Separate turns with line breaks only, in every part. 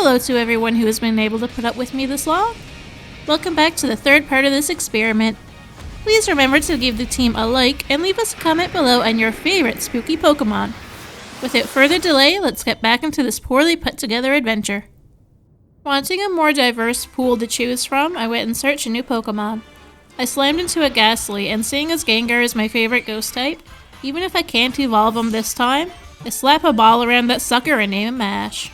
hello to everyone who has been able to put up with me this long. Welcome back to the third part of this experiment. Please remember to give the team a like and leave us a comment below on your favorite spooky Pokemon. Without further delay, let's get back into this poorly put together adventure. Wanting a more diverse pool to choose from, I went and searched a new Pokemon. I slammed into a Ghastly, and seeing as Gengar is my favorite ghost type, even if I can't evolve him this time, I slap a ball around that sucker and name him Ash.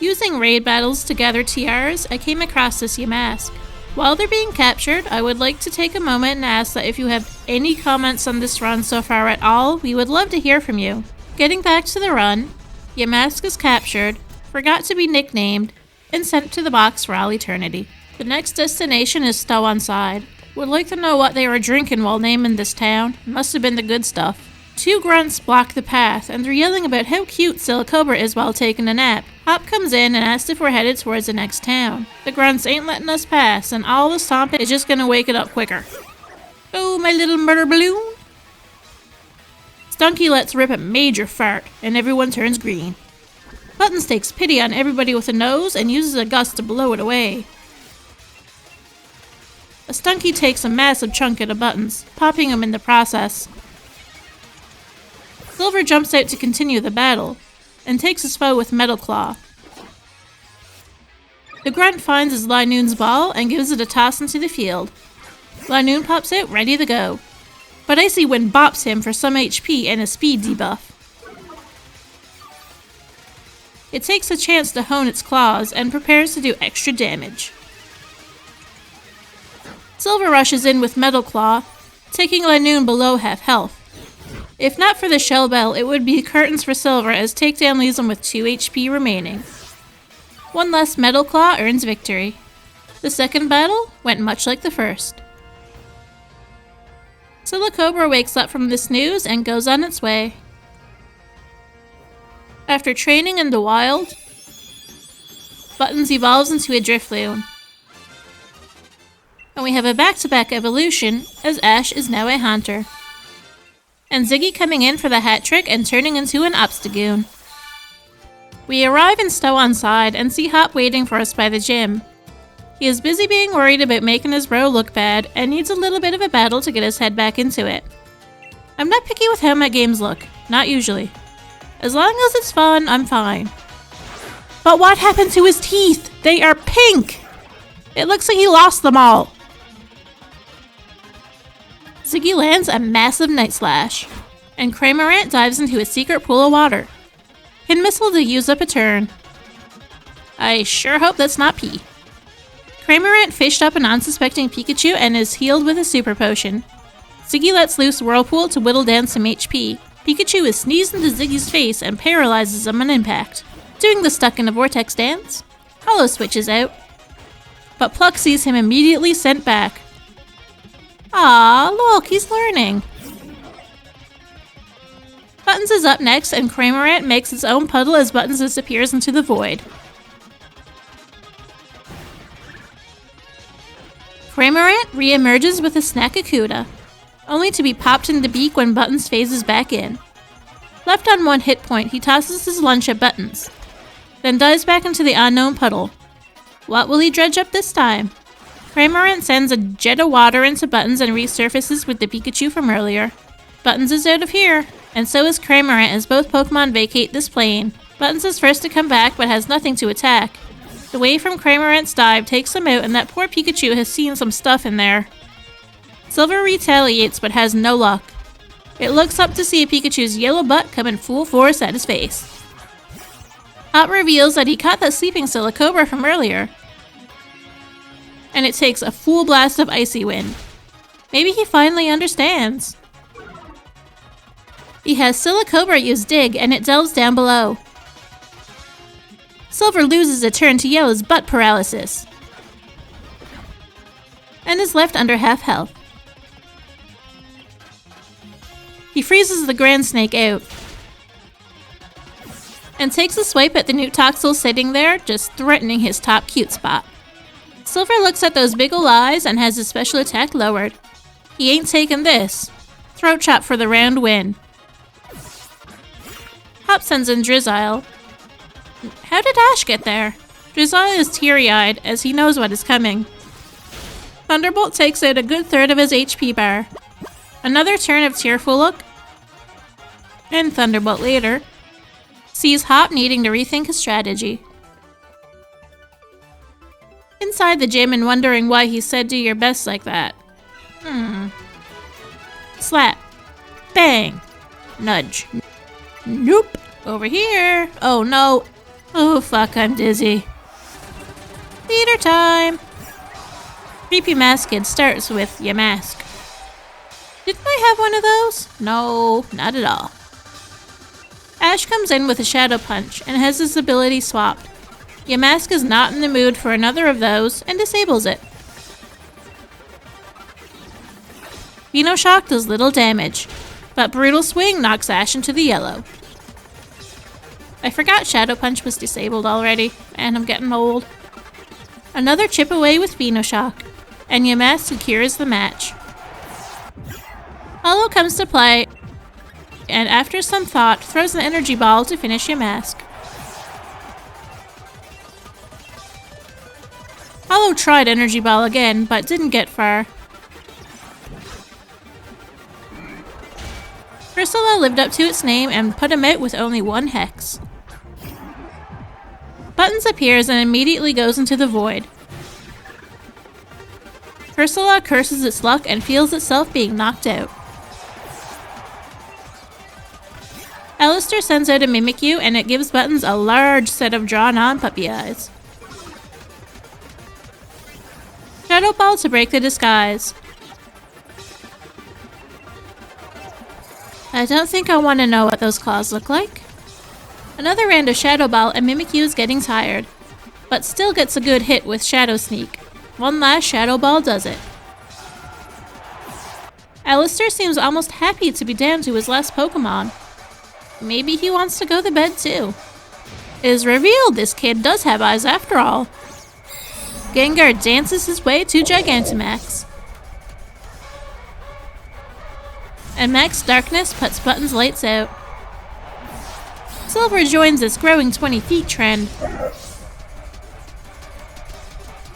Using raid battles to gather TRs, I came across this Yamask. While they're being captured, I would like to take a moment and ask that if you have any comments on this run so far at all, we would love to hear from you. Getting back to the run, Yamask is captured, forgot to be nicknamed, and sent to the box for all eternity. The next destination is Stowonside. Would like to know what they were drinking while naming this town. Must have been the good stuff. Two grunts block the path, and they're yelling about how cute Silicobra is while taking a nap. Hop comes in and asks if we're headed towards the next town. The grunts ain't letting us pass, and all the stomping is just gonna wake it up quicker. Oh, my little murder balloon! Stunky lets rip a major fart, and everyone turns green. Buttons takes pity on everybody with a nose and uses a gust to blow it away. A Stunky takes a massive chunk out of Buttons, popping him in the process. Silver jumps out to continue the battle, and takes his foe with Metal Claw. The grunt finds his Linoon's ball and gives it a toss into the field. Linoon pops out ready to go, but Icy Wind bops him for some HP and a speed debuff. It takes a chance to hone its claws and prepares to do extra damage. Silver rushes in with Metal Claw, taking Linoon below half health. If not for the Shell Bell, it would be curtains for Silver as Takedown leaves him with 2 HP remaining. One less Metal Claw earns victory. The second battle went much like the first. Silicobra wakes up from the snooze and goes on its way. After training in the wild, Buttons evolves into a Drifloon. And we have a back-to-back evolution, as Ash is now a Haunter. And Ziggy coming in for the hat trick and turning into an Obstagoon. We arrive in Stowonside and see Hop waiting for us by the gym. He is busy being worried about making his bro look bad and needs a little bit of a battle to get his head back into it. I'm not picky with how my games look, not usually. As long as it's fun, I'm fine. But what happened to his teeth? They are pink! It looks like he lost them all. Ziggy lands a massive Night Slash, and Cramorant dives into a secret pool of water. Can Missile to use up a turn. I sure hope that's not pee. Cramorant fished up an unsuspecting Pikachu and is healed with a super potion. Ziggy lets loose Whirlpool to whittle down some HP. Pikachu is sneezed into Ziggy's face and paralyzes him on impact. Doing the stuck in a vortex dance, Hollow switches out, but Pluck sees him immediately sent back. Aw, look, he's learning. Buttons is up next, and Cramorant makes its own puddle as Buttons disappears into the void. Cramorant re-emerges with a Snackacuda, only to be popped in the beak when Buttons phases back in. Left on 1 hit point, he tosses his lunch at Buttons, then dives back into the unknown puddle. What will he dredge up this time? Cramorant sends a jet of water into Buttons and resurfaces with the Pikachu from earlier. Buttons is out of here, and so is Cramorant as both Pokemon vacate this plane. Buttons is first to come back but has nothing to attack. The wave from Cramorant's dive takes him out, and that poor Pikachu has seen some stuff in there. Silver retaliates but has no luck. It looks up to see Pikachu's yellow butt coming full force at his face. Hop reveals that he caught that sleeping Silicobra from earlier, and it takes a full blast of Icy Wind. Maybe he finally understands. He has Silicobra use Dig, and it delves down below. Silver loses a turn to Yellow's butt paralysis, and is left under half health. He freezes the Grand Snake out, and takes a swipe at the Newtoxel sitting there, just threatening his top cute spot. Silver looks at those big ol' eyes and has his special attack lowered. He ain't taking this. Throat chop for the round win. Hop sends in Drizzile, How did Ash get there? Josiah is teary-eyed as he knows what is coming. Thunderbolt takes out a good third of his HP bar. Another turn of tearful look, and Thunderbolt later sees Hop needing to rethink his strategy. Inside the gym and wondering why he said do your best like that. Slap. Bang. Nudge. Nope. Over here. Oh no. Oh fuck, I'm dizzy. Theater time. Creepy Mask Kid starts with ya mask. Didn't I have one of those? No, not at all. Ash comes in with a Shadow Punch and has his ability swapped. Yamask is not in the mood for another of those and disables it. Shock does little damage, but Brutal Swing knocks Ash into the yellow. I forgot Shadow Punch was disabled already, and I'm getting old. Another chip away with Shock, and Yamask secures the match. Hollow comes to play, and after some thought, throws an energy ball to finish Yamask. Hollow tried energy ball again, but didn't get far. Ursula lived up to its name and put him out with only one hex. Buttons appears and immediately goes into the void. Ursula curses its luck and feels itself being knocked out. Alistair sends out a Mimikyu and it gives Buttons a large set of drawn-on puppy eyes. Shadow Ball to break the disguise. I don't think I want to know what those claws look like. Another round of Shadow Ball and Mimikyu is getting tired, but still gets a good hit with Shadow Sneak. One last Shadow Ball does it. Alistair seems almost happy to be down to his last Pokemon. Maybe he wants to go to bed too. It is revealed this kid does have eyes after all. Gengar dances his way to Gigantamax. And Max Darkness puts Buttons' lights out. Silver joins this growing 20 feet trend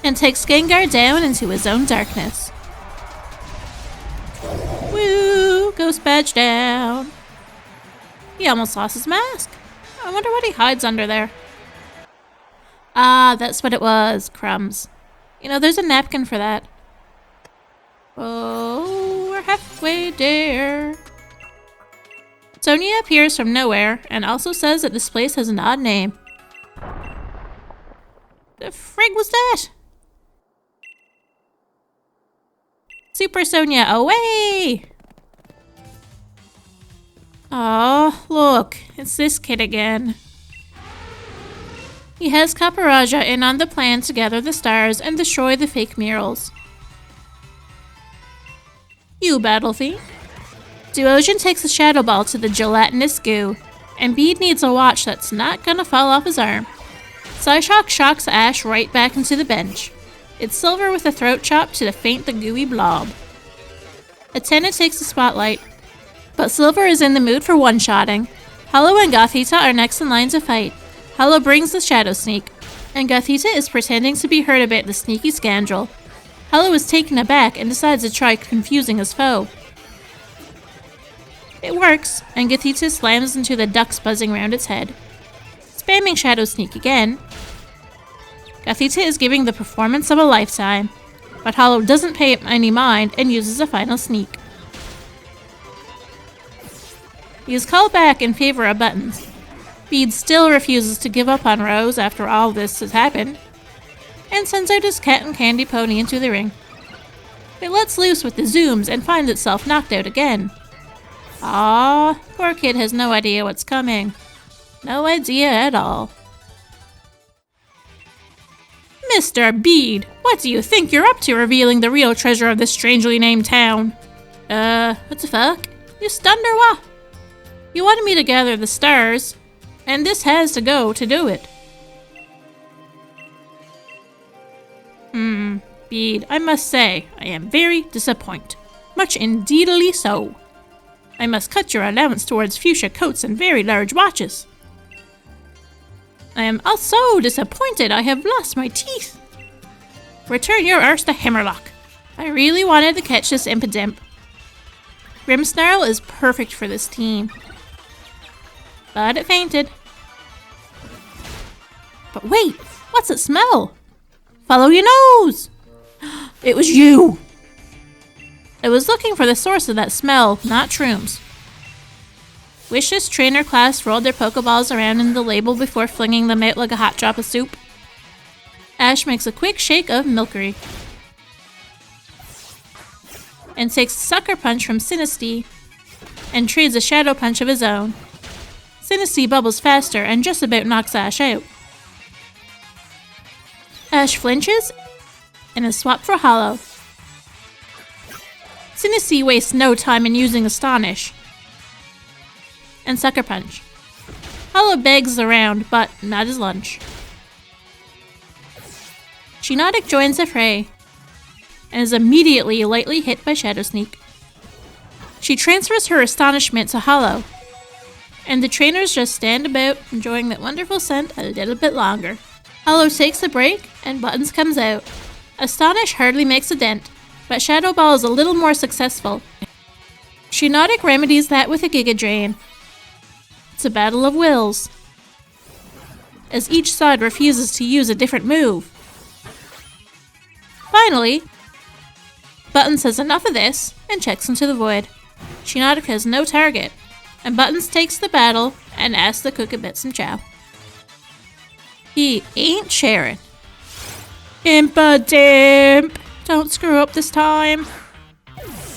and takes Gengar down into his own darkness. Woo! Ghost Badge down. He almost lost his mask. I wonder what he hides under there. Ah, that's what it was. Crumbs. There's a napkin for that. Oh, we're halfway there. Sonia appears from nowhere and also says that this place has an odd name. The frig was that? Super Sonia, away! Aw, look, it's this kid again. He has Caparaja in on the plan to gather the stars and destroy the fake murals. You Battle Fiend. Duosion takes a Shadow Ball to the gelatinous goo, and Bede needs a watch that's not gonna fall off his arm. Psyshock shocks Ash right back into the bench. It's Silver with a throat chop to faint the gooey blob. Atena takes the spotlight, but Silver is in the mood for one-shotting. Hollow and Gothita are next in line to fight. Hollow brings the Shadow Sneak, and Gothita is pretending to be hurt about the sneaky scoundrel. Hollow is taken aback and decides to try confusing his foe. It works, and Gothita slams into the ducks buzzing around its head. Spamming Shadow Sneak again. Gothita is giving the performance of a lifetime, but Hollow doesn't pay it any mind and uses a final sneak. He is called back in favor of Buttons. Bede still refuses to give up on Rose after all this has happened, and sends out his cat and candy pony into the ring. It lets loose with the zooms and finds itself knocked out again. Aww, poor kid has no idea what's coming. No idea at all. Mr. Bede, what do you think you're up to revealing the real treasure of this strangely named town? What the fuck? You stunned or what? You wanted me to gather the stars, and this has to go to do it. Bede, I must say, I am very disappointed. Much indeedly so. I must cut your allowance towards fuchsia coats and very large watches. I am also disappointed I have lost my teeth. Return your arse to Hammerlock. I really wanted to catch this impidimp. Grimmsnarl is perfect for this team. But it fainted. But wait, what's it smell? Follow your nose! It was you! I was looking for the source of that smell, not shrooms. Wish's trainer class rolled their Pokeballs around in the label before flinging them out like a hot drop of soup. Ash makes a quick shake of Milkery. And takes a Sucker Punch from Sinistea and trades a Shadow Punch of his own. Sinistea bubbles faster and just about knocks Ash out. Ash flinches and is swapped for Hollow. Sinistea wastes no time in using Astonish and Sucker Punch. Hollow begs the round, but not his lunch. Geodude joins the fray and is immediately lightly hit by Shadow Sneak. She transfers her astonishment to Hollow, and the trainers just stand about enjoying that wonderful scent a little bit longer. Hollow takes a break and Buttons comes out. Astonish hardly makes a dent, but Shadow Ball is a little more successful. Geodude remedies that with a Giga Drain. It's a battle of wills, as each side refuses to use a different move. Finally, Buttons says enough of this and checks into the void. Geodude has no target, and Buttons takes the battle and asks the Cookabit some chow. He ain't sharing. Impidimp! Don't screw up this time.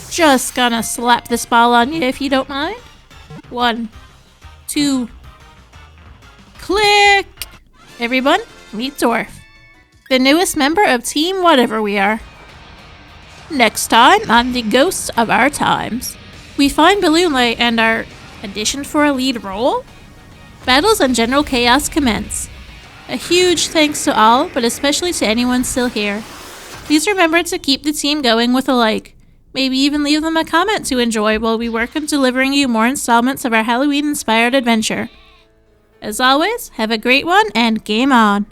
Just gonna slap this ball on you if you don't mind. 1, 2, click! Everyone, meet Dwarf, the newest member of Team Whatever We Are. Next time on the Ghosts of Our Times, we find Balloon Light and are auditioned for a lead role? Battles and general chaos commence. A huge thanks to all, but especially to anyone still here. Please remember to keep the team going with a like. Maybe even leave them a comment to enjoy while we work on delivering you more installments of our Halloween-inspired adventure. As always, have a great one and game on!